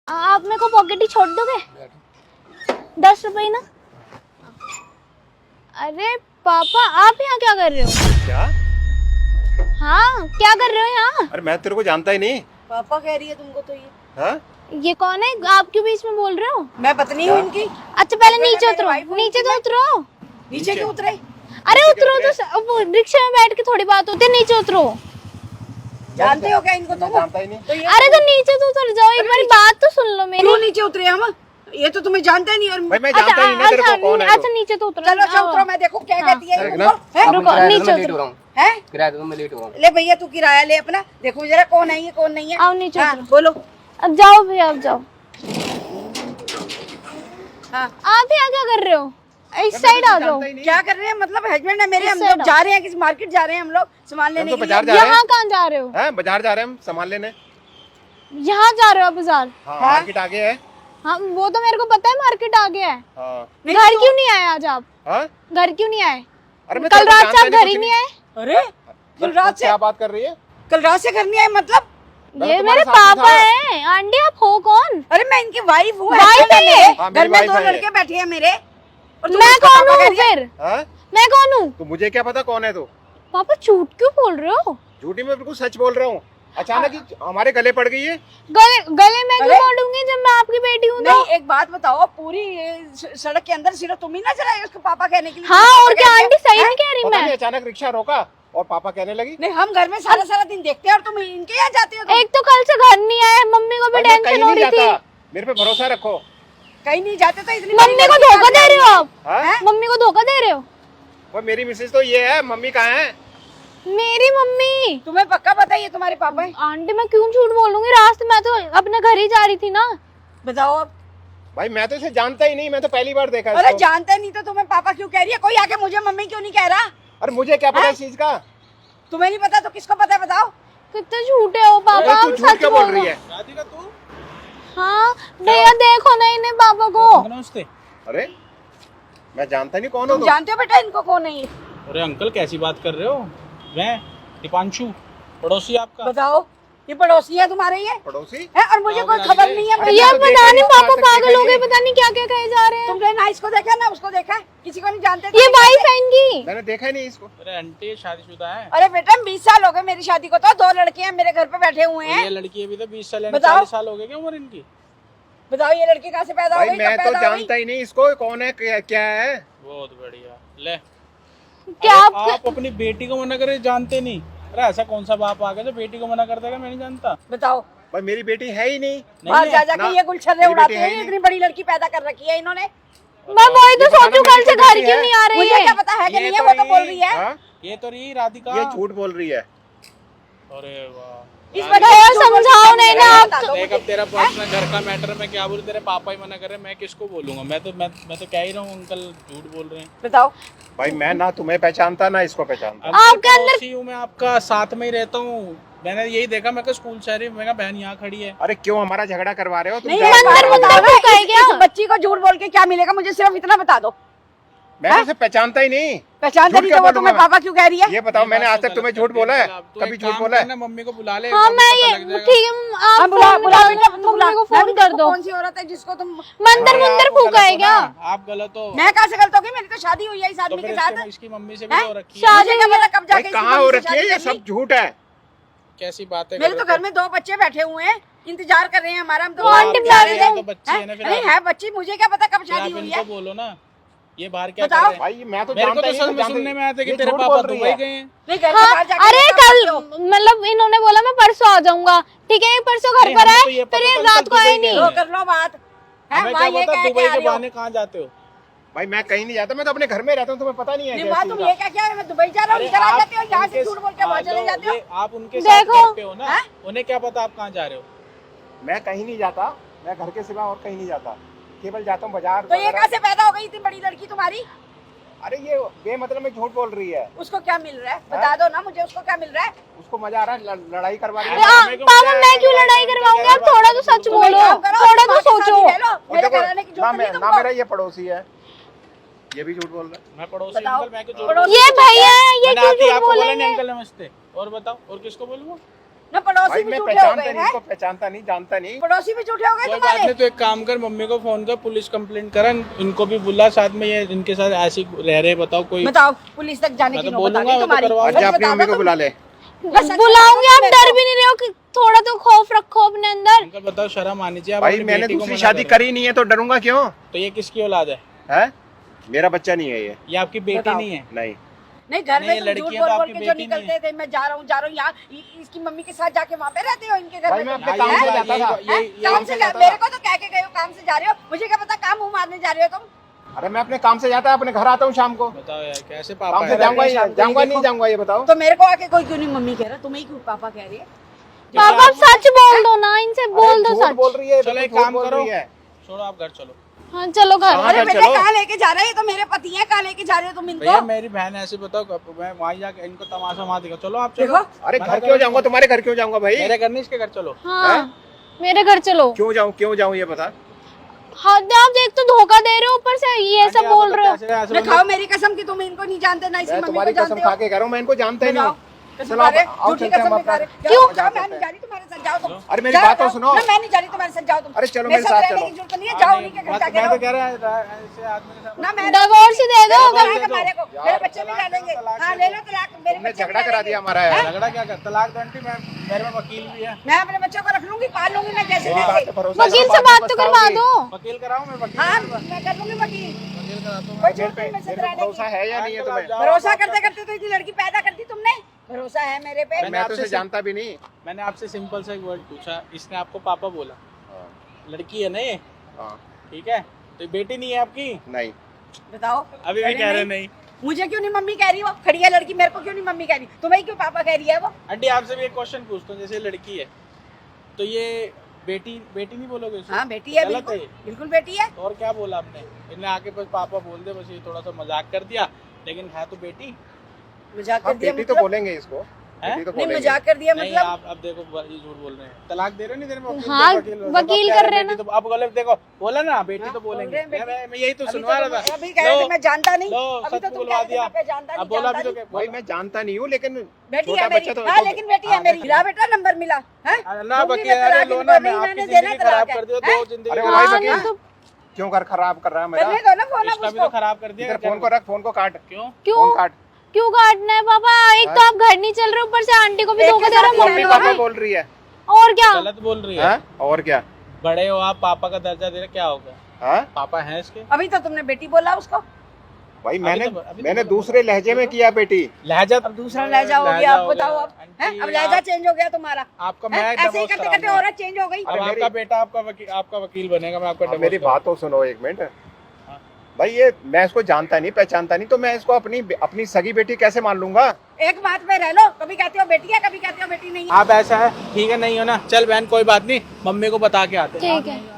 आप मेरे को पॉकेट ही छोड़ दोगे? 10 रुपए ना। अरे पापा आप यहाँ क्या कर रहे हो? क्या? हाँ क्या कर रहे हो यहाँ? अरे मैं तेरे को जानता ही नहीं। पापा कह रही है तुमको तो ये। हाँ? ये कौन है? आप क्यों बीच में बोल रहे हो? मैं पत्नी हूँ इनकी। अच्छा पहले नीचे उतरो, नीचे तो उतरो। नीचे क्यों उतरे? अरे उतरो तो वो रिक्शा में बैठ के थोड़ी बात होती है, नीचे उतरो। जानते हो क्या इनको तुम? जानता ही नहीं। तो ये अरे तो नीचे तो उतर जाओ, एक बार बात तो सुन लो मेरी। क्यों नीचे उतरे हम? ये तो तुम्हें जानता ही नहीं। और भाई मैं जानता ही नहीं तेरे को कौन है। अच्छा नीचे तो उतरो। चलो अच्छा उतरो, मैं देखो क्या कहती है। रुको नीचे उतरो। है किराया दो, मैं लेट हो रहा हूँ। ले भैया तू किराया ले अपना, देखो जरा कौन है ये कौन नहीं है। आओ नीचे हाँ, उतरो। बोलो। अब जाओ भैया, अब जाओ। हाँ आप यहाँ क्या कर रहे हो? इस साइड आ जाओ। क्या कर रहे हैं? मतलब हस्बैंड है मेरे, हम इस लोग साइड जा रहे हैं किसी मार्केट जा रहे हैं, हम लोग सामान लेने तो के लिए। बाजार जा रहे हैं। यहाँ कहाँ जा रहे हो? हैं? बाजार जा रहे हैं हम सामान लेने। यहाँ जा रहे हो बाजार? हाँ मार्केट आगे है। हाँ वो तो मेरे को पता है, मार्केट आ गया है। हाँ। घर क्यों नहीं आए आज आप? हाँ? घर क्यों नहीं आए? अरे मैं कल तेरे को रात से आप जानता घर ही नहीं आए? अरे कल रात से? क्या बात कर रही है? कल रात से करनी है मतलब? मैं ये तुम्हारे मेरे साथ ही पापा था। हैं। आंटी आप हो कौन? अरे मैं इनकी वाइफ हूँ। वाइफ husband है मेरे। ये? हाँ, घर मेरी में वाइफ दो है ये। लड़के बैठे हैं मेरे। और तुम मैं उसका कौन पापा हूँ कह रही है? फिर? हाँ? मैं कौन हूँ? तो मुझे क्या पता कौन है तू? पापा झूठ क्यों बोल रहे हो? झूठी में बिल्कुल सच बोल रहा हूँ। अचानक ही हमारे गले पड़ गई है। गले में क्यों अरे? पड़ूंगी जब मैं आपकी बेटी हूँ तो? नहीं एक बात बताओ, पूरी ये सड़क के अंदर सिर्फ तुम ही ना चलाए उसके पापा कहने के लिए? हाँ पापा और कह क्या रही है? आंटी सही नहीं कह रही पता नहीं मैं? अचानक रिक्शा रोका और पापा कहने लगी। नहीं हम घर में सारा सारा दिन देखते हैं और तुम इनके यहाँ जाते हो। तुम एक तो कल से घर नहीं आए, मम्मी को भी भाई मैं कहीं टेंशन हो नहीं रही थी। जाता, मेरे पे भरोसा रखो। कहीं नहीं जाते तो इतनी मम्मी को धोखा दे रहे हो आप? हाँ? मम्मी को धोखा दे रहे हो? वो मेरी मिसेज तो ये है, मम्मी कहाँ है? मेरी मम्मी? तुम्हें पक्का पता है ये तुम्हारे पापा है? आंटी मैं क्यों झूठ बोलूंगी? रास्ते में तो अपने घर ही जा रही थी ना। बताओ अब। भाई मैं तो इसे जानता ही नहीं, मैं तो पहली बार देखा अरे इसको। जानते नहीं तो तुम्हें पापा क्यों कह रही है? कोई आके मुझे मम्मी क्यों नहीं कह रहा? अरे मुझे क्या पता इस चीज का? तुम्हें नहीं पता तो किसको पता है? बताओ। कितने झूठे हो पापा, अरे तू आप झूठ सच क्यों बोल रही बोलो। है? हाँ भैया देखो ना इन्हें पापा को। अरे मैं जानता नहीं कौन हो तुम तुम। जानते हो बेटा इनको कौन है ये? अरे अंकल कैसी बात कर रहे हो? मैं दीपांशु, पड़ोसी आपका। बताओ। ये पड़ोसी है तुम्हारे ये? पड़ोसी? है और मुझे कोई खबर नहीं है। अरे भैया तो पता देखा नहीं नहीं, पापा आज तक पागल देखा हो गए, नहीं। पता नहीं क्या क्या कहे जा रहे हैं। तुमने ना इसको देखा ना उसको देखा है? किसी को नहीं जानते तो ये नहीं वाइफ जानते। है इनकी। मैंने देखा ही नहीं इसको। अरे आंटी शादीशुदा है। अरे बेटा 20 साल हो गए मेरी शादी को, तो 2 लड़के हैं मेरे घर पे बैठे हुए ये हैं। लड़की अभी तो 20 साल, बताओ। 40 साल हो गए क्या उम्र इनकी? बताओ ये लड़की कहाँ से पैदा हो भाई गई? मैं कब तो पैदा हो गई? जानता ही नहीं इसको कौन है क्या है। बहुत बढ़िया। ले क्या अरे आप अपनी बेटी को मना करे, जानते नहीं? अरे ऐसा कौन सा बाप आ गया जो बेटी को मना कर देगा? मैं नहीं जानता। बताओ। भाई मेरी बेटी है ही नहीं। बाहर जा ना, जाके ये गुलछर्रे मेरी उड़ाते बेटी है हैं। ही इतनी बड़ी लड़की पैदा कर रखी है इन्होंने। मैं वही तो ये बताना सोचूं कल से मेरी घर बेटी क्यों है। नहीं आ रही मुझे क्या है? पता है कि ये नहीं है, वो तो बोल रही है। हाँ? ये तो रही राधिका। ये झूठ बोल रही है। अरे वाह। इस राधिका, वजह और से झूठ बोल समझाओ रही है। नहीं ना आप। बता दो देख मुझे। अब तेरा पर्सनल घर का मैटर, मैं क्या बोलूं? तेरे पापा ही मना कर रहे हैं, मैं किसको बोलूंगा? मैं तो कह ही रहा हूँ अंकल झूठ बोल रहे हैं। बताओ। भाई मैं ना तुम्हें पहचानता ना इसको पहचानता। आपके अंदर हूँ मैं, आपका साथ में ही रहता हूँ। मैंने यही देखा, मैं स्कूल से आ रही, मैं कहा बहन यहाँ खड़ी है। अरे क्यों हमारा झगड़ा करवा रहे हो तुम? नहीं जाओ एक बात बाहर। बताओ ना, फूका है क्या? इस बच्ची को झूठ बोल के क्या मिलेगा? मुझे सिर्फ इतना बता दो। मैं तो इसे पहचानता ही नहीं। पहचानते झूठ नहीं क्या तो वो बोलूंगा तुम्हें मैं? पापा क्यों कह रही है? ये बताओ मैंने आज तक तुम्हें झूठ बोला है? तू कभी एक झूठ काम बोला है? करना, मम्मी को बुला ले। हाँ मैं पता ये लग जाएगा। ठीक है, हाँ आप बुला फोन बुला निकालो, बेटा, बुला। मम्मी को मैं फोन भी कर देखो दो। कौन सी औरत है जिसको तुम। मंदिर अरे मंदिर आप फूका है गलत हो क्या? ना, आप गलत हो। मैं कहाँ से गलत हो गई? मेरी तो शादी हुई है इस तो आदमी फिर के साथ। इसकी मम्मी से भी तो हो रखी है। शादी मुझे क्या पता कब भाई जाके कहाँ हो रखी है? ये सब झूठ है। कैसी बात है? मेरे तो घर में 2 बच्चे बैठे हुए हैं, इंतजार कर रहे हैं हमारा। हम तो वो आंटी बुला रही है। तो बच्ची है ना, फिर नहीं आप- है बच्ची, मुझे क्या पता कब फिर शादी आप हुई इनको है। बोलो ना, ये बाहर क्या कर बताओ। रहे हैं? भाई मैं तो मेरे को जानता तो ही सच नहीं, में जानते- सुनने में आया था कि ये तेरे झूठ पापा बोल रही दुबई है। गए हैं। नहीं घर के बाहर जाके अरे क्या कल करते हो? मतलब इन्होंने बोला मैं परसों आ जाऊंगा, ठीक है? परसों घर नहीं, पर हमें आए, तो ये पता फिर ये था रात कल को आए दुबई गए नहीं। लो कर लो बात है। हमें वहाँ क्या ये पता कह के दुबई आ के रही हो। बहाने कहाँ जाते हो? भाई मैं कहीं नहीं जाता, मैं तो अपने घर में रहता हूँ, तुम्हें पता नहीं है नहीं क्या बात चीज़ तुम का? ये क्या किया? मैं दुबई जा रहा हूँ, इधर आ जाते हो, यहाँ से झूठ बोल के वहाँ चले जाते हो। आप उनके साथ देखो। घर पे हो ना, उन्हें क्या पता आप कहाँ जा रहे हो? मैं कहीं नहीं जाता, मैं घर के सिवा और कहीं नहीं जाता, केवल जाता हूँ बाजार तो ये वगैरह। कहाँ से पैदा हो गई इतनी बड़ी लड़की तुम्हारी? अरे ये बेमतलब में झूठ बोल रही है। उसको क्या मिल रहा है? बता दो ना मुझे, उसको क्या मिल रहा है? उसको मजा आ रहा है, लड़ाई करवा रही अरे है। हमें क्यों पापा मजा मैं आएगा? क्यों लड़ाई करवाऊंगी? आप थोड़ा तो सच तुम बोलो, एक काम करो, थोड़ा तुम तो आके शादी सोचो। ले लो, और मेरे देखो, कराने की ना जरूरत नहीं ना तुमको। मेरा ये पड़ोसी है, ये भी झूठ बोल रहा है। मैं पड़ोसी बताओ। अंकल, मैं क्यों झूठ पड़ोसी बोलूं? ये भैया है, ये मैंने क्यों आके झूठ आपको बोला नहीं बोलेंगे? अंकल नमस्ते। और बताओ, और किसको बोलूँ? ना पड़ोसी भाई भी मैं झूठे हो पहचानता गए नहीं, हैं, इसको पहचानता नहीं, जानता नहीं। पड़ोसी भी झूठे हो गए कोई बात तुम्हारे। नहीं, तो एक काम कर, मम्मी को फोन कर, पुलिस कंप्लेंट करा, इनको भी बुला साथ में, ये इनके साथ ऐसे ही रह रहे, बताओ कोई। बताओ पुलिस तक जाने मैं की तो नौबत आ बोलूंगा, गई मैं तो तुम्हारी। करवाऊंगा। अच्छा सच अपनी बता मम्मी दो को तुम। बुला ले। बस सच बुलाऊंगी, बता आप दो डर मेरे भी नहीं रहे हो कि थोड़ा तो खौफ रखो अपने अंदर। अंकल बताओ, शर्म आनी चाहिए। आप भाई अपनी मैंने बेटी को दूसरी मना शादी कर रहे करी नहीं है तो डरूंगा क्यों? हो। तो ये किसकी औलाद है? है मेरा बच्चा नहीं है ये। आपकी बेटी बताओ। नहीं है? नहीं नहीं घर नहीं, में तुम लड़की झूठ है बोल तो बोल आपकी के जो बेटी नहीं निकलते थे, मैं जा रहा हूँ यहाँ, इसकी मम्मी के साथ जाके वहाँ पे रहते हो इनके घर भाई में मैं तुम? अपने काम हैं? से जाता था। हैं? काम से मेरे को तो कह के गए हो काम से जा रहे हो, मुझे क्या पता काम मुंह मारने जा रहे हो तुम। अरे मैं अपने काम से जाता, अपने घर आता हूँ शाम को। बताओ यार, कैसे पापा काम से है? जाऊंगा शाम को जाऊंगा ये नहीं देखो। जाऊंगा ये बताओ। तो मेरे को आके कोई क्यों नहीं मम्मी कह रहा, तुम्हें ही क्यों पापा कह रही है? पापा आप सच बोल दो ना, इनसे बोल दो झूठ सच। बोल रही है, चलो एक झूठ काम बोल करो, रही है। छोड़ो आप घर चलो। हाँ चलो घर। हाँ, अरे घर बेटे चलो। कहाँ लेके जा रहे हो? ये तो मेरे पति हैं, कहाँ लेके जा रहे हो तुम भैया इनको? मेरी बहन ऐसे बताओ, मैं वहीं जाके इनको तमाशा मार देगा। चलो आप चलो। देखो अरे मना घर करो क्यों जाऊंगा? तुम्हारे घर क्यों जाऊंगा भाई? मेरे घर नहीं, इसके घर चलो। हाँ मेरे घर चलो। क्यों जाऊं ये बता। हाँ आप एक तो धोखा दे रहे हो, ऊपर से ये सब बोल रहे हो। मैं खाओ मेरी कसम की तुम इनको नहीं जानते ना इसी मैं मम्मी तुम्हारी को कसम जानते खा हो। के कह रहा हूँ, मैं इनको जानता ही नहीं हूँ। कसम चलो खा रहे, आओ झूठी चलते हैं कसम हम भी खा रहे। अपना। जाओ, जाओ, जाओ, चलते मैं नहीं हैं। जा रही तुम्हारे साथ, जाओ तुम। अरे मेरी जाओ, बात तो जाओ। सुनो। ना, मैं नहीं जा रही तुम्हारे साथ, जाओ तुम। अरे चलो मेरे मेरे साथ रहने चलो। की जरूरत नहीं है, जाओ उन्हीं के घर जाके मैं तो रहो। कह रहा है ऐसे आदमी के साथ ना मैं डिवोर्स ही दे दो तलाक अगर। है हमारे को, यार, मेरे बच्चे भी तलाक डालेंगे। दो, तलाक हाँ दो। ले लो तलाक, मेरे तुमने बच्चे भी झगड़ा करा डालेंगे। दिया हमारा यार। झगड़ा क्या कर, तलाक दो आंटी, मैं मेरे में वकील भी है। मैं अपने बच्चों को रख लूंगी, पाल लूंगी मैं जैसे मेरी बात तैसे। पे भरोसा वकील करो, से बाद में बात तो करवा पछताओगी। दो। वकील कराऊं मैं? वकील हाँ करवा- मैं कर लूंगी वकील। वकील कराता हूं कोई मैं। जरूरत नहीं मुझसे मेरे पे डराने भरोसा की। है या नहीं है अंकल, आप तुम्हें? जाओ, भरोसा आप करते करते तो इतनी लड़की पैदा कर दी तुमने। भरोसा है मेरे पे। मैंने मैं तो आपसे इसे जानता भी नहीं। मैंने आपसे सिंपल सा एक वर्ड पूछा, इसने आपको पापा बोला। लड़की है ना ये, हाँ, ठीक है? तो ये बेटी नहीं है आपकी? नहीं बताओ अभी भी कह रहे नहीं। मुझे क्यों नहीं मम्मी कह रही वो? खड़ी है लड़की, मेरे को क्यों नहीं मम्मी कह रही? तुम्हें क्यों पापा कह रही है वो? आंटी आपसे भी एक क्वेश्चन पूछता हूँ, जैसे लड़की है तो ये बेटी नहीं बोलोगे उसको? हाँ बेटी है, गलत बिल्कुल है। बिल्कुल बेटी है। और क्या बोला आपने? इन्हें आके बस पापा बोल दे, बस ये थोड़ा सा मजाक कर दिया, लेकिन है तो बेटी मजाक कर हम दिया बेटी तो मतलब? बोलेंगे इसको, बेटी तो नहीं बोलेंगे। मजाक कर दिया नहीं। मतलब? आप अब देखो, ये झूठ बोल रहे हैं। तलाक दे रहे हो नहीं दे रहे? वकील हाँ, देखो, देखो, वकील कह कर रहे हैं बेटी तो अब गलत, देखो बोला ना बेटी हाँ, तो बोल बोलेंगे। रहे हैं बेटी। मैं यही तो अभी सुनवा तो रहा तुम था। अभी कह रहे थे लो, मैं जानता नहीं। लो, अभी सच तो तुम बुलवा कह रहे थे दिया। मैं जानता अब नहीं, बोला जानता भी तो नहीं। भाई मैं जानता नहीं हूँ, लेकिन बेटी छोटा है मेरी। बच्चा तो हाँ लेकिन बेटी है हाँ, मेरी। देखो। मिला बेटा नंबर मिला है? ना दूंगी वकील, मैं अरे तलाक, लो इनको ना, मैं नहीं आपकी मैंने देना जिंदगी खराब तलाक कर दिया, है। दो जिंदगी अरे खराब भाई हाँ वकील, नहीं तो क्यों कर खराब कर रहा है मेरा? करने दो ना फोन अब इसका भी तो उसको। खराब कर दिया। इधर फोन को रख, फोन को काट, क्यों? क्यों फोन काट। क्यों काटना है पापा? एक तो आप घर नहीं चल रहे, ऊपर से आंटी को भी एक धोखा के दे रहे साथ हो, मम्मी मम्मी को पापा भी। बोल रही है। और क्या? गलत बोल रही है। हाँ? और क्या? बड़े हो आप, पापा का दर्जा दे रहे, क्या होगा? हाँ? पापा हैं इसके? अभी तो तुमने बेटी बोला उसको। भाई अभी तो मैंने बोला। दूसरे लहजे में किया बेटी। लहजा अब दूसरा लहजा हो गया, आप बताओ अब हैं? आंटी, अब लहजा चेंज हो गया तुम्हारा। आपका हैं? मैं ऐसे ही divorce करते करते कराऊंगा। औरत चेंज हो गई। अब अरे आपका मेरी- बेटा आपका वकील बनेगा, मैं आपका अब divorce मेरी कराऊंगा। बात तो सुनो एक मिनट। हाँ। भाई ये मैं इसको जानता नहीं, पहचानता नहीं, तो मैं इसको अपनी सगी बेटी कैसे मान लूंगा? एक बात पे रह लो, कभी कहते हो बेटी है, कभी कहते हो बेटी नहीं है। आप ऐसा है, ठीक है नहीं हो ना, चल बहन कोई बात नहीं, मम्मी को बता के आते हैं। ठीक है।